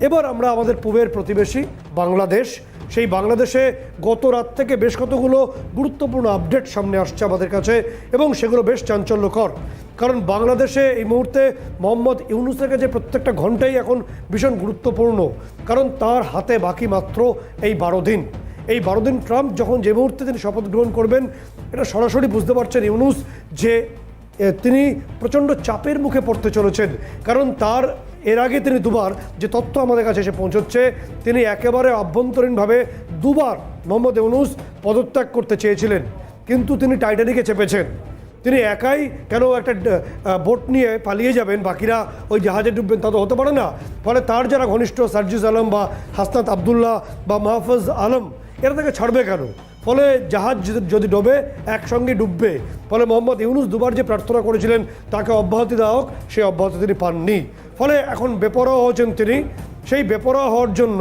এবার আমরা আমাদের পূবের প্রতিবেশী বাংলাদেশ, সেই বাংলাদেশে গত রাত থেকে বেশ কতগুলো গুরুত্বপূর্ণ আপডেট সামনে আসছে আমাদের কাছে এবং সেগুলো বেশ চাঞ্চল্যকর। কারণ বাংলাদেশে এই মুহূর্তে মোহাম্মদ ইউনূসের কাছে প্রত্যেকটা ঘন্টাই এখন ভীষণ গুরুত্বপূর্ণ, কারণ তার হাতে বাকি মাত্র এই 12 দিন। এই 12 দিন ট্রাম্প যখন যে মুহূর্তে তিনি শপথ গ্রহণ করবেন, এটা সরাসরি বুঝতে পারছেন ইউনূস যে তিনি প্রচণ্ড চাপের মুখে পড়তে চলেছেন। কারণ তার এর আগে তিনি দুবার, যে তথ্য আমাদের কাছে এসে পৌঁছচ্ছে, তিনি একেবারে আভ্যন্তরীণভাবে দুবার মোহাম্মদ ইউনূস পদত্যাগ করতে চেয়েছিলেন, কিন্তু তিনি টাইটানিকে চেপেছেন। তিনি একাই কেন একটা বোট নিয়ে পালিয়ে যাবেন, বাকিরা ওই জাহাজে ডুববেন, তা তো হতে পারে না। ফলে তার যারা ঘনিষ্ঠ সার্জিস আলম বা হাসনাত আবদুল্লাহ বা মাহফুজ আলম, এরা তাকে ছাড়বে কেন? ফলে জাহাজ যদি ডোবে একসঙ্গে ডুববে। ফলে মোহাম্মদ ইউনূস দুবার যে প্রার্থনা করেছিলেন তাকে অব্যাহতি দেওয়া হোক, সেই অব্যাহতি তিনি পাননি। ফলে এখন বেপরোয়া হচ্ছেন তিনি। সেই বেপরোয়া হওয়ার জন্য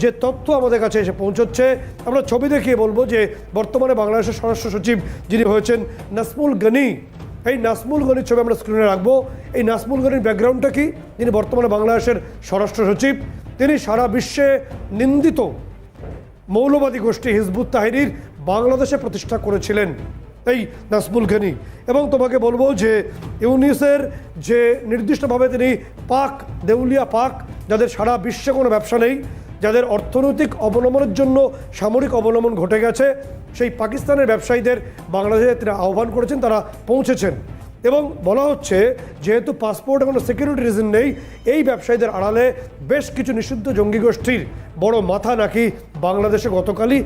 যে তথ্য আমাদের কাছে এসে পৌঁছচ্ছে, আমরা ছবি দেখিয়ে বলবো যে বর্তমানে বাংলাদেশের স্বরাষ্ট্র সচিব যিনি হয়েছেন নাসমুল গনি, এই নাসমুল গনির ছবি আমরা স্ক্রিনে রাখবো। এই নাসমুল গনির ব্যাকগ্রাউন্ডটা কি? যিনি বর্তমানে বাংলাদেশের স্বরাষ্ট্র সচিব, তিনি সারা বিশ্বে নিন্দিত মৌলবাদী গোষ্ঠী হিজবুত তাহরির বাংলাদেশে প্রতিষ্ঠা করেছিলেন এই নাসমুল গনি। এবং তোমাকে বলবো যে ইউনূসের যে নির্দিষ্টভাবে তিনি পাক, দেউলিয়া পাক, যাদের সারা বিশ্বে কোনো ব্যবসা নেই, যাদের অর্থনৈতিক অবলম্বনের জন্য সামরিক অবলম্বন ঘটে গেছে, সেই পাকিস্তানের ব্যবসায়ীদের বাংলাদেশে তিনি আহ্বান করেছেন, তারা পৌঁছেছেন। এবং বলা হচ্ছে যেহেতু পাসপোর্ট কোনো সিকিউরিটি রিজন নেই, এই ব্যবসায়ীদের আড়ালে বেশ কিছু নিষিদ্ধ জঙ্গি গোষ্ঠীর বড় মাথা নাকি বাংলাদেশে গতকালই